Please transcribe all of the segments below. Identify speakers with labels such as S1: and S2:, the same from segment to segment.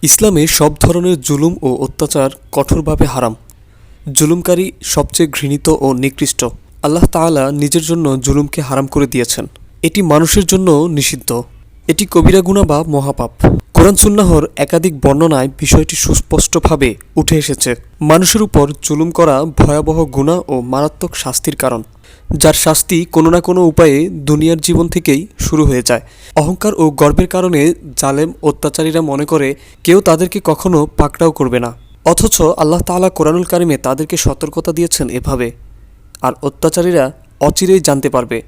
S1: ইসলামে সব ধরনের জুলুম ও অত্যাচার কঠোরভাবে হারাম। জুলুমকারী সবচেয়ে ঘৃণিত ও নিকৃষ্ট। আল্লাহ তাআলা নিজের জন্য জুলুমকে হারাম করে দিয়েছেন। এটি মানুষের জন্য নিষিদ্ধ। এটি কবিরা গুনাহ বা মহাপাপ। কোরআন সুন্নাহর একাধিক বর্ণনায় বিষয়টি সুস্পষ্টভাবে উঠে এসেছে। মানুষের উপর জুলুম করা ভয়াবহ গুনাহ ও মারাত্মক শাস্তির কারণ, যার শাস্তি কোনো না কোনো উপায়ে দুনিয়ার জীবন থেকেই শুরু হয়ে যায়। অহংকার ও গর্বের কারণে জালেম অত্যাচারীরা মনে করে কেউ তাদেরকে কখনো পাকড়াও করবে না, অথচ আল্লাহ তাআলা কোরআনুল কারিমে তাদেরকে সতর্কতা দিয়েছেন এভাবে, আর অত্যাচারীরা অচিরেই জানতে পারবে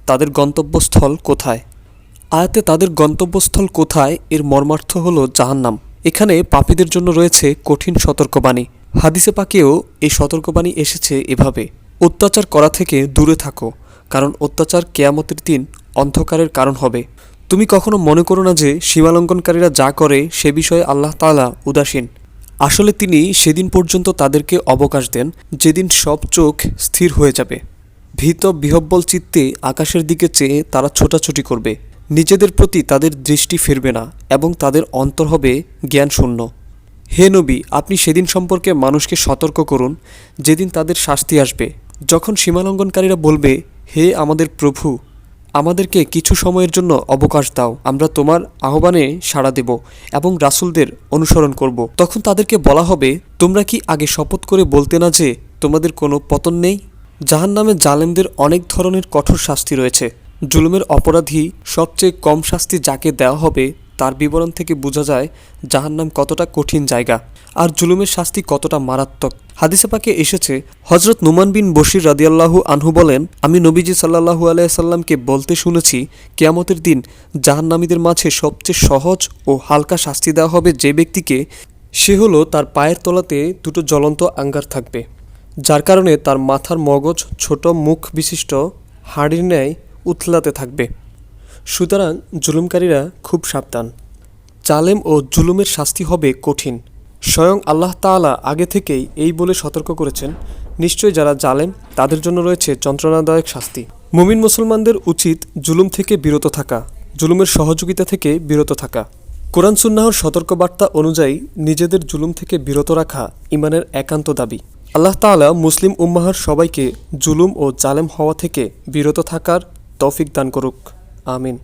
S1: তাদের গন্তব্যস্থল কোথায়। আয়াতে তাদের গন্তব্যস্থল কোথায় এর মর্মার্থ হল জাহান্নাম। এখানে পাপীদের জন্য রয়েছে কঠিন সতর্কবাণী। হাদিসে পাকেও এই সতর্কবাণী এসেছে এভাবে, অত্যাচার করা থেকে দূরে থাকো, কারণ অত্যাচার কিয়ামতের দিন অন্ধকারের কারণ হবে। তুমি কখনো মনে করো না যে সীমালঙ্ঘনকারীরা যা করে সে বিষয়ে আল্লাহ তাআলা উদাসীন। আসলে তিনি সেদিন পর্যন্ত তাদেরকে অবকাশ দেন যেদিন সব চোখ স্থির হয়ে যাবে। ভীত বিহ্বল চিত্তে আকাশের দিকে চেয়ে তারা ছোটাছুটি করবে, নিজেদের প্রতি তাদের দৃষ্টি ফিরবে না এবং তাদের অন্তর হবে জ্ঞানশূন্য। হে নবী, আপনি সেদিন সম্পর্কে মানুষকে সতর্ক করুন যেদিন তাদের শাস্তি আসবে, যখন সীমালঙ্ঘনকারীরা বলবে, হে আমাদের প্রভু, আমাদেরকে কিছু সময়ের জন্য অবকাশ দাও, আমরা তোমার আহ্বানে সাড়া দেব এবং রাসূলদের অনুসরণ করব। তখন তাদেরকে বলা হবে, তোমরা কি আগে শপথ করে বলতে না যে তোমাদের কোনো পতন নেই? জাহান্নামে জালেমদের অনেক ধরনের কঠোর শাস্তি রয়েছে। জুলুমের অপরাধী সবচেয়ে কম শাস্তি যাকে দেওয়া হবে তার বিবরণ থেকে বোঝা যায় জাহান্নাম কতটা কঠিন জায়গা আর জুলুমের শাস্তি কতটা মারাত্মক। হাদিসে পাকে এসেছে, হযরত নুমান বিন বশির রাদিয়াল্লাহু আনহু বলেন, আমি নবীজি সাল্লাল্লাহু আলাইহি সাল্লামকে বলতে শুনেছি, কিয়ামতের দিন জাহান্নামীদের মাঝে সবচেয়ে সহজ ও হালকা শাস্তি দেওয়া হবে যে ব্যক্তিকে, সে হলো তার পায়ের তলাতে দুটো জ্বলন্ত আঙ্গার থাকবে, যার কারণে তার মাথার মগজ ছোট মুখ বিশিষ্ট হাড়ির ন্যায় উথলাতে থাকবে। সুতরাং জুলুমকারীরা খুব সাবধান। জালেম ও জুলুমের শাস্তি হবে কঠিন। স্বয়ং আল্লাহ তাআলা আগে থেকেই এই বলে সতর্ক করেছেন, নিশ্চয়ই যারা জালেম তাদের জন্য রয়েছে যন্ত্রণাদায়ক শাস্তি। মুমিন মুসলমানদের উচিত জুলুম থেকে বিরত থাকা, জুলুমের সহযোগিতা থেকে বিরত থাকা। কোরআন সুন্নাহর সতর্কবার্তা অনুযায়ী নিজেদের জুলুম থেকে বিরত রাখা ঈমানের একান্ত দাবি। আল্লাহ তাআলা মুসলিম উম্মাহর সবাইকে জুলুম ও জালেম হওয়া থেকে বিরত থাকার তৌফিক দান করুক। আমিন।